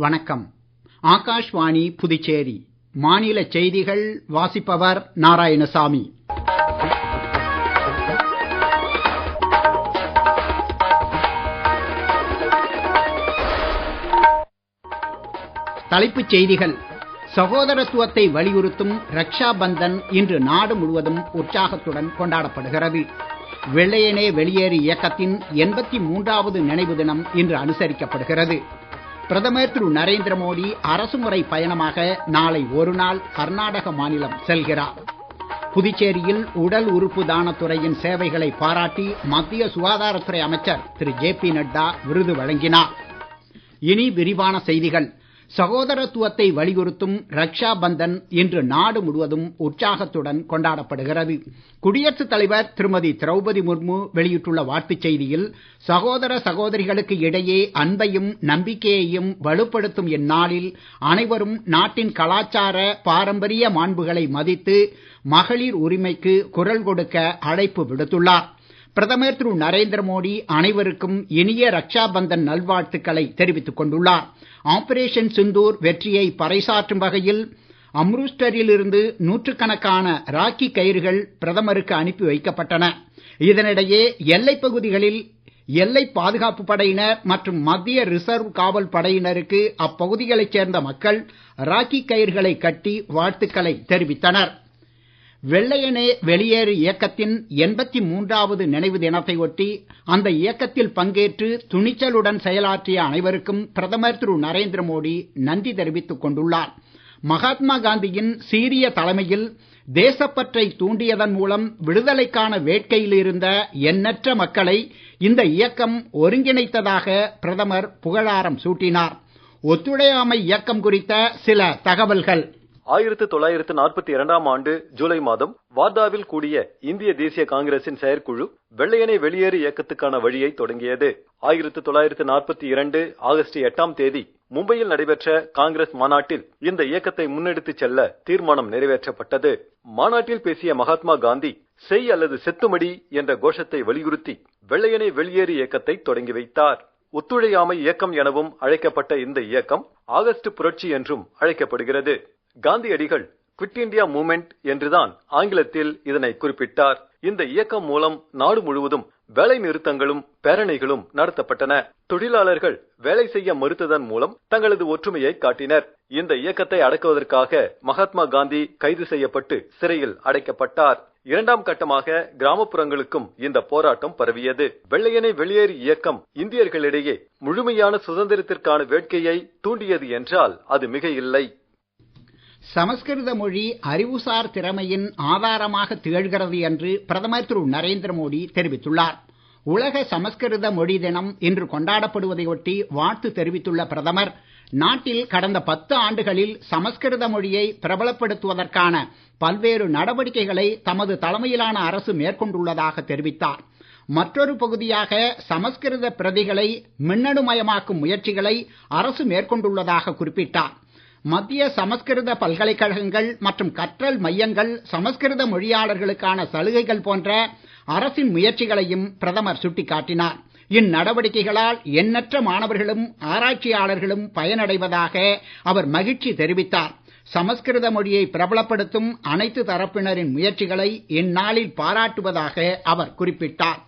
வணக்கம். ஆகாஷ்வாணி புதுச்சேரி. மாநில செய்திகள் வாசிப்பவர் நாராயணசாமி. தலைப்புச் செய்திகள். சகோதரத்துவத்தை வலியுறுத்தும் ரக்ஷா பந்தன் இன்று நாடு முழுவதும் உற்சாகத்துடன் கொண்டாடப்படுகிறது. வெள்ளையனே வெளியேறு இயக்கத்தின் 83வது நினைவு தினம் இன்று அனுசரிக்கப்படுகிறது. பிரதமர் திரு நரேந்திர மோடி அரசுமுறை பயணமாக நாளை ஒரு நாள் கர்நாடக மாநிலம் செல்கிறார். புதுச்சேரியில் உடல் உறுப்பு தானத்துறையின் சேவைகளை பாராட்டி மத்திய சுகாதாரத்துறை அமைச்சர் திரு ஜே.பி. நட்டா விருது வழங்கினார். இனி விரிவான செய்திகள். சகோதரத்துவத்தை வலியுறுத்தும் ரக்ஷா பந்தன் இன்று நாடு முழுவதும் உற்சாகத்துடன் கொண்டாடப்படுகிறது. குடியரசுத் தலைவர் திருமதி திரௌபதி முர்மு வெளியிட்டுள்ள வாழ்த்துச் செய்தியில், சகோதர சகோதரிகளுக்கு இடையே அன்பையும் நம்பிக்கையையும் வலுப்படுத்தும் இந்நாளில் அனைவரும் நாட்டின் கலாச்சார பாரம்பரிய மாண்புகளை மதித்து மகளிர் உரிமைக்கு குரல் கொடுக்க அழைப்பு விடுத்துள்ளார். பிரதமர் திரு நரேந்திர மோடி அனைவருக்கும் இனிய ரக்ஷா பந்தன் நல்வாழ்த்துக்களை தெரிவித்துக் கொண்டுள்ளார். ஆபரேஷன் சிந்தூர் வெற்றியை பறைசாற்றும் வகையில் அம்ருஸ்டரில் இருந்து நூற்றுக்கணக்கான ராக்கி கயிறுகள் பிரதமருக்கு அனுப்பி வைக்கப்பட்டன. இதனிடையே எல்லைப் பகுதிகளில் எல்லை பாதுகாப்பு படையினர் மற்றும் மத்திய ரிசர்வ் காவல் படையினருக்கு அப்பகுதிகளைச் சேர்ந்த மக்கள் ராக்கி கயிறுகளை கட்டி வாழ்த்துக்களை தெரிவித்தனர். வெள்ளையனே வெளியேறு இயக்கத்தின் 83வது நினைவு தினத்தை ஒட்டி அந்த இயக்கத்தில் பங்கேற்று துணிச்சலுடன் செயலாற்றிய அனைவருக்கும் பிரதமர் திரு நரேந்திர மோடி நன்றி தெரிவித்துக் கொண்டுள்ளார். மகாத்மா காந்தியின் சீரிய தலைமையில் தேசப்பற்றை தூண்டியதன் மூலம் விடுதலைக்கான வேட்கையில் இருந்த எண்ணற்ற மக்களை இந்த இயக்கம் ஒருங்கிணைத்ததாக பிரதமர் புகழாரம் சூட்டினார். ஒத்துழையாமை இயக்கம் குறித்த சில தகவல்கள். 1942ஆம் ஆண்டு ஜூலை மாதம் வார்தாவில் கூடிய இந்திய தேசிய காங்கிரசின் செயற்குழு வெள்ளையனே வெளியேறு இயக்கத்துக்கான வழியை தொடங்கியது. 1942 ஆகஸ்ட் 8ஆம் தேதி மும்பையில் நடைபெற்ற காங்கிரஸ் மாநாட்டில் இந்த இயக்கத்தை முன்னெடுத்துச் செல்ல தீர்மானம் நிறைவேற்றப்பட்டது. மாநாட்டில் பேசிய மகாத்மா காந்தி செய் அல்லது செத்துமடி என்ற கோஷத்தை வலியுறுத்தி வெள்ளையனே வெளியேறு இயக்கத்தை தொடங்கி வைத்தார். ஒத்துழையாமை இயக்கம் எனவும் அழைக்கப்பட்ட இந்த இயக்கம் ஆகஸ்ட் புரட்சி என்றும் அழைக்கப்படுகிறது. காந்தியடிகள் குவிட் இந்தியா மூவ்மெண்ட் என்றுதான் ஆங்கிலத்தில் இதனை குறிப்பிட்டார். இந்த இயக்கம் மூலம் நாடு முழுவதும் வேலை நிறுத்தங்களும் பேரணிகளும் நடத்தப்பட்டன. தொழிலாளர்கள் வேலை செய்ய மறுத்ததன் மூலம் தங்களது ஒற்றுமையை காட்டினர். இந்த இயக்கத்தை அடக்குவதற்காக மகாத்மா காந்தி கைது செய்யப்பட்டு சிறையில் அடைக்கப்பட்டார். இரண்டாம் கட்டமாக கிராமப்புறங்களுக்கும் இந்த போராட்டம் பரவியது. வெள்ளையனே வெளியேறு இயக்கம் இந்தியர்களிடையே முழுமையான சுதந்திரத்திற்கான வேட்கையை தூண்டியது என்றால் அது மிக இல்லை. சமஸ்கிருத மொழி அறிவுசார் திறமையின் ஆதாரமாக திகழ்கிறது என்று பிரதமர் திரு நரேந்திர மோடி தெரிவித்துள்ளார். உலக சமஸ்கிருத மொழி தினம் இன்று கொண்டாடப்படுவதையொட்டி வாழ்த்து தெரிவித்துள்ள பிரதமர், நாட்டில் கடந்த 10 ஆண்டுகளில் சமஸ்கிருத மொழியை பிரபலப்படுத்துவதற்கான பல்வேறு நடவடிக்கைகளை தமது தலைமையிலான அரசு மேற்கொண்டுள்ளதாக தெரிவித்தார். மற்றொரு பகுதியாக சமஸ்கிருத பிரதிகளை மின்னணுமயமாக்கும் முயற்சிகளை அரசு மேற்கொண்டுள்ளதாக குறிப்பிட்டார். மத்திய சமஸ்கிருத பல்கலைக்கழகங்கள் மற்றும் கற்றல் மையங்கள் சமஸ்கிருத மொழியாளர்களுக்கான சலுகைகள் போன்ற அரசின் முயற்சிகளையும் பிரதமர் சுட்டிக்காட்டினார். இந்நடவடிக்கைகளால் எண்ணற்ற மாணவர்களும் ஆராய்ச்சியாளர்களும் பயனடைவதாக அவர் மகிழ்ச்சி தெரிவித்தார். சமஸ்கிருத மொழியை பிரபலப்படுத்தும் அனைத்து தரப்பினரின் முயற்சிகளை இந்நாளில் பாராட்டுவதாக அவர் குறிப்பிட்டார்.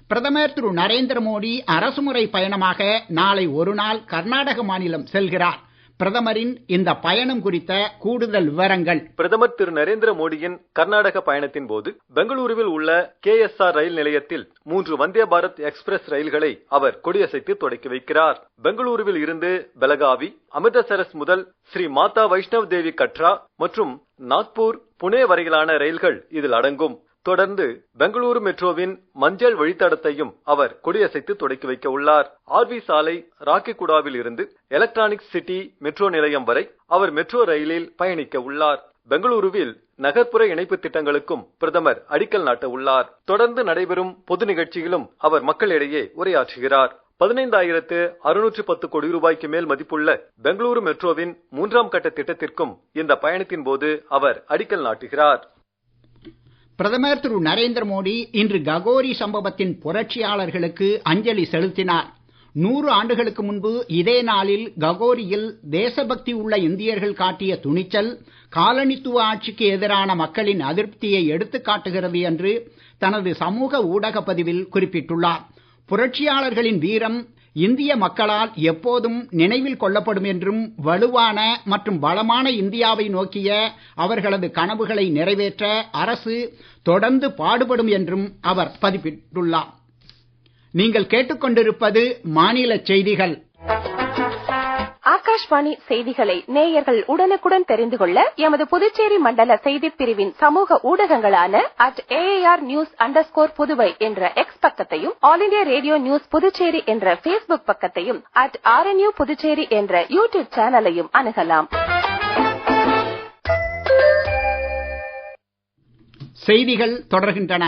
பிரதமர் திரு நரேந்திர மோடி அரசுமுறை பயணமாக நாளை ஒரு நாள் கர்நாடக மாநிலம் செல்கிறார். பிரதமரின் இந்த பயணம் குறித்த கூடுதல் விவரங்கள். பிரதமர் திரு நரேந்திர மோடியின் கர்நாடக பயணத்தின் போது பெங்களூருவில் உள்ள KSR ரயில் நிலையத்தில் 3 வந்தே பாரத் எக்ஸ்பிரஸ் ரயில்களை அவர் கொடியசைத்து தொடக்கி வைக்கிறார். பெங்களூருவில் இருந்து பெலகாவி, அமிர்தசரஸ் முதல் ஸ்ரீ மாதா வைஷ்ணவ் தேவி கட்ரா மற்றும் நாக்பூர், புனே வரையிலான ரயில்கள் இதில் அடங்கும். தொடர்ந்து பெங்களூரு மெட்ரோவின் மஞ்சள் வழித்தடத்தையும் அவர் கொடியசைத்து தொடக்கி வைக்க உள்ளார். RV சாலை ராக்கிகுடாவில் இருந்து எலக்ட்ரானிக் சிட்டி மெட்ரோ நிலையம் வரை அவர் மெட்ரோ ரயிலில் பயணிக்க உள்ளார். பெங்களூருவில் நகர்ப்புற இணைப்பு திட்டங்களுக்கும் பிரதமர் அடிக்கல் நாட்ட உள்ளார். தொடர்ந்து நடைபெறும் பொது நிகழ்ச்சியிலும் அவர் மக்களிடையே உரையாற்றுகிறார். 15,610 கோடி ரூபாய்க்கு மேல் மதிப்புள்ள பெங்களூரு மெட்ரோவின் 3ஆம் கட்ட திட்டத்திற்கும் இந்த பயணத்தின் போது அவர் அடிக்கல் நாட்டுகிறார். பிரதமர் திரு நரேந்திர மோடி இன்று ககோரி சம்பவத்தின் புரட்சியாளர்களுக்கு அஞ்சலி செலுத்தினார். 100 ஆண்டுகளுக்கு முன்பு இதே நாளில் ககோரியில் தேசபக்தி உள்ள இந்தியர்கள் காட்டிய துணிச்சல் காலனித்துவ ஆட்சிக்கு எதிரான மக்களின் அதிருப்தியை எடுத்துக் காட்டுகிறது என்று தனது சமூக ஊடக பதிவில் குறிப்பிட்டுள்ளார். புரட்சியாளர்களின் வீரம் இந்திய மக்களால் எப்போதும் நினைவில் கொள்ளப்படும் என்றும் வலுவான மற்றும் பலமான இந்தியாவை நோக்கிய அவர்களது கனவுகளை நிறைவேற்ற அரசு தொடர்ந்து பாடுபடும் என்றும் அவர் பதிப்பிட்டுள்ளார். நீங்கள் கேட்டுக்கொண்டிருப்பது மாநில செய்திகள். ஆகாஷ்வாணி செய்திகளை நேயர்கள் உடனுக்குடன் தெரிந்து கொள்ள எமது புதுச்சேரி மண்டல செய்திப் பிரிவின் சமூக ஊடகங்களான @AAR_News_புதுவை என்ற எக்ஸ் பக்கத்தையும், all India radio news Puducherry என்ற Facebook பக்கத்தையும், @RNU புதுச்சேரி என்ற யூடியூப் சேனலையும் அணுகலாம். செய்திகள் தொடர்கின்றன.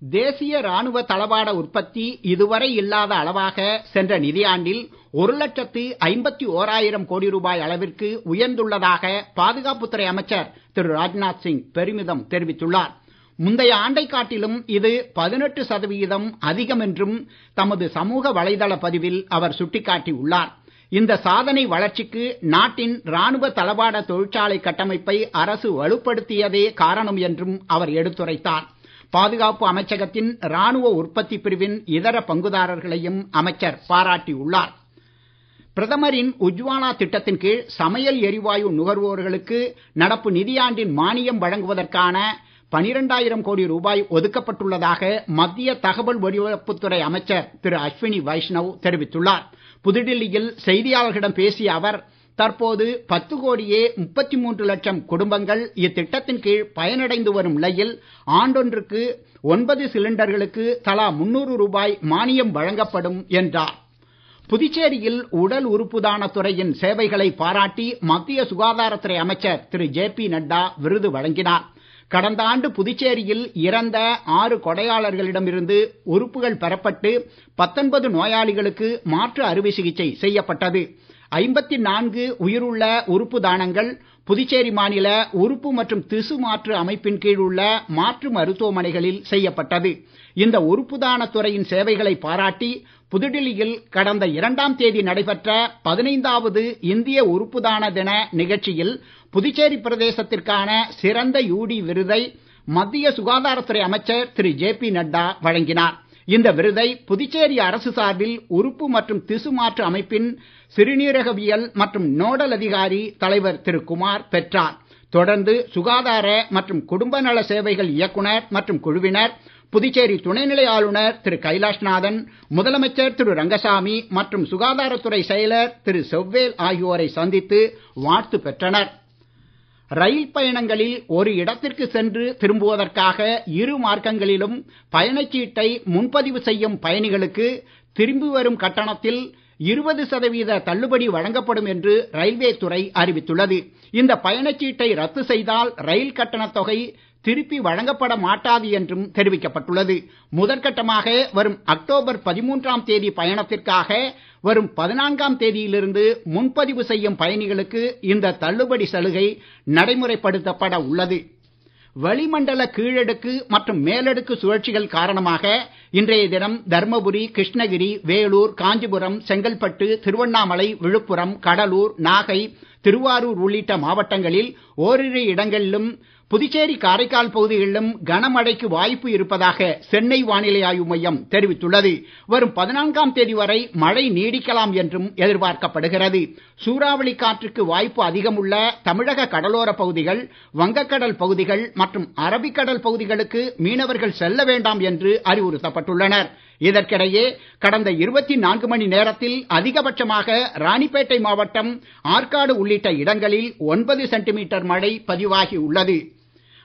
தேசிய ராணுவ தளவாட உற்பத்தி இதுவரை இல்லாத அளவாக சென்ற நிதியாண்டில் 1,51,000 கோடி ரூபாய் அளவிற்கு உயர்ந்துள்ளதாக பாதுகாப்புத்துறை அமைச்சர் திரு ராஜ்நாத் சிங் பெருமிதம் தெரிவித்துள்ளார். முந்தைய ஆண்டை காட்டிலும் இது 18% அதிகம் என்றும் தமது சமூக வலைதள பதிவில் அவர் சுட்டிக்காட்டி உள்ளார். இந்த சாதனை வளர்ச்சிக்கு நாட்டின் ராணுவ தளவாட தொழிற்சாலை கட்டமைப்பை அரசு வலுப்படுத்தியதே காரணம் என்றும் அவர் எடுத்துரைத்தார். பாதுகாப்பு அமைச்சகத்தின் ராணுவ உற்பத்தி பிரிவின் இதர பங்குதாரர்களையும் அமைச்சர் பாராட்டியுள்ளார். பிரதமரின் உஜ்வாலா திட்டத்தின் கீழ் சமையல் எரிவாயு நுகர்வோர்களுக்கு நடப்பு நிதியாண்டின் மானியம் வழங்குவதற்கான 12,000 கோடி ரூபாய் ஒதுக்கப்பட்டுள்ளதாக மத்திய தகவல் ஒலிபரப்புத்துறை அமைச்சர் திரு அஸ்வினி வைஷ்ணவ் தெரிவித்துள்ளார். புதுடில்லியில் செய்தியாளர்களிடம் பேசிய அவர், தற்போது 10,33,00,000 குடும்பங்கள் இத்திட்டத்தின் கீழ் பயனடைந்து வரும் நிலையில் ஆண்டொன்றுக்கு 9 சிலிண்டர்களுக்கு தலா 300 ரூபாய் மானியம் வழங்கப்படும் என்றார். புதுச்சேரியில் உடல் உறுப்பு தான துறையின் சேவைகளை பாராட்டி மத்திய சுகாதாரத்துறை அமைச்சர் திரு JP நட்டா விருது வழங்கினார். கடந்த ஆண்டு புதுச்சேரியில் இறந்த 6 கொடையாளர்களிடமிருந்து உறுப்புகள் பெறப்பட்டு 19 நோயாளிகளுக்கு மாற்று அறுவை சிகிச்சை செய்யப்பட்டது. 54 உயிருள்ள உறுப்பு தானங்கள் புதுச்சேரி மாநில உறுப்பு மற்றும் திசு மாற்று அமைப்பின் கீழ் உள்ள மாற்று மருத்துவமனைகளில் செய்யப்பட்டது. இந்த உறுப்பு தான துறையின் சேவைகளை பாராட்டி புதுடில்லியில் கடந்த 2ஆம் தேதி நடைபெற்ற 15வது இந்திய உறுப்பு தான தின நிகழ்ச்சியில் புதுச்சேரி பிரதேசத்திற்கான சிறந்த யூடி விருதை மத்திய சுகாதாரத்துறை அமைச்சர் திரு JP நட்டா வழங்கினார். இந்த விருதை புதுச்சேரி அரசு சார்பில் உறுப்பு மற்றும் திசு மாற்று அமைப்பின் சிறுநீரகவியல் மற்றும் நோடல் அதிகாரி தலைவர் திரு குமார் பெற்றார். தொடர்ந்து சுகாதார மற்றும் குடும்ப நல சேவைகள் இயக்குனர் மற்றும் குழுவினர், புதுச்சேரி துணைநிலை ஆளுநர் திரு கைலாஷ்நாதன், முதலமைச்சர் திரு ரங்கசாமி மற்றும் சுகாதாரத்துறை செயலர் திரு செவ்வேல் ஆகியோரை சந்தித்து வாழ்த்து பெற்றனர். ரயில் பயணங்களில் ஒரு இடத்திற்கு சென்று திரும்புவதற்காக 2 மார்க்கங்களிலும் பயணச்சீட்டை முன்பதிவு செய்யும் பயணிகளுக்கு திரும்பி வரும் கட்டணத்தில் 20% தள்ளுபடி வழங்கப்படும் என்று ரயில்வே துறை அறிவித்துள்ளது. இந்த பயணச்சீட்டை ரத்து செய்தால் ரயில் கட்டணத் தொகை திருப்பி வழங்கப்பட மாட்டாது என்றும் தெரிவிக்கப்பட்டுள்ளது. முதற்கட்டமாக வரும் அக்டோபர் 13ஆம் தேதி பயணத்திற்காக வரும் 14ஆம் தேதியிலிருந்து முன்பதிவு செய்யும் பயணிகளுக்கு இந்த தள்ளுபடி சலுகை நடைமுறைப்படுத்தப்பட உள்ளது. வளிமண்டல கீழடுக்கு மற்றும் மேலடுக்கு சுழற்சிகள் காரணமாக இன்றைய தினம் தர்மபுரி, கிருஷ்ணகிரி, வேலூர், காஞ்சிபுரம், செங்கல்பட்டு, திருவண்ணாமலை, விழுப்புரம், கடலூர், நாகை, திருவாரூர் உள்ளிட்ட மாவட்டங்களில் ஓரிரு இடங்களிலும் புதுச்சேரி, காரைக்கால் பகுதிகளிலும் கனமழைக்கு வாய்ப்பு இருப்பதாக சென்னை வானிலை ஆய்வு மையம் தெரிவித்துள்ளது. வரும் 14ஆம் தேதி வரை மழை நீடிக்கலாம் என்றும் எதிர்பார்க்கப்படுகிறது. சூறாவளி காற்றுக்கு வாய்ப்பு அதிகம் உள்ள தமிழக கடலோர பகுதிகள், வங்கக்கடல் பகுதிகள் மற்றும் அரபிக்கடல் பகுதிகளுக்கு மீனவர்கள் செல்ல வேண்டாம் என்று அறிவுறுத்தப்பட்டுள்ளனர். இதற்கிடையே கடந்த 24 மணி நேரத்தில் அதிகபட்சமாக ராணிப்பேட்டை மாவட்டம் ஆற்காடு உள்ளிட்ட இடங்களில் 9 சென்டிமீட்டர் மழை பதிவாகி உள்ளது.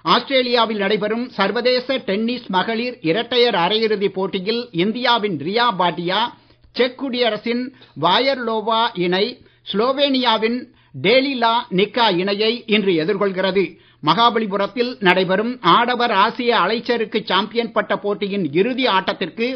ஆஸ்திரேலியாவில் நடைபெறும் சர்வதேச டென்னிஸ் மகளிர் இரட்டையர் அரையிறுதிப் போட்டியில் இந்தியாவின் ரியா பாட்டியா, செக் குடியரசின் வாயர்லோவா இணை ஸ்லோவேனியாவின் டேலிலா நிக்கா இணையை இன்று எதிர்கொள்கிறது. மகாபலிபுரத்தில் நடைபெறும் ஆடவர் ஆசிய அலைச்சறுக்கு சாம்பியன் பட்ட போட்டியின் இறுதி ஆட்டத்திற்கு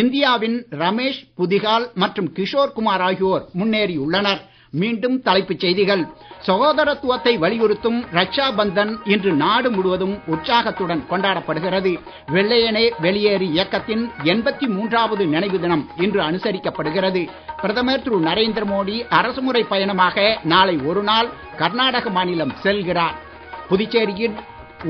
இந்தியாவின் ரமேஷ் புதிகால் மற்றும் கிஷோர் குமார் ஆகியோர் முன்னேறியுள்ளனர். மீண்டும் தலைப்புச் செய்திகள். சகோதரத்துவத்தை வலியுறுத்தும் ரக்ஷா பந்தன் இன்று நாடு முழுவதும் உற்சாகத்துடன் கொண்டாடப்படுகிறது. வெள்ளையனே வெளியேறு இயக்கத்தின் 83வது நினைவு தினம் இன்று அனுசரிக்கப்படுகிறது. பிரதமர் திரு நரேந்திர மோடி அரசுமுறை பயணமாக நாளை ஒரு நாள் கர்நாடக மாநிலம் செல்கிறார். புதுச்சேரியில்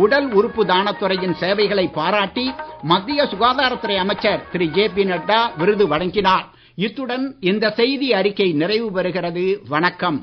உடல் உறுப்பு தானத்துறையின் சேவைகளை பாராட்டி மத்திய சுகாதாரத்துறை அமைச்சர் திரு ஜே.பி. நட்டா விருது வழங்கினார். இத்துடன் இந்த செய்தி அறிக்கை நிறைவு பெறுகிறது. வணக்கம்.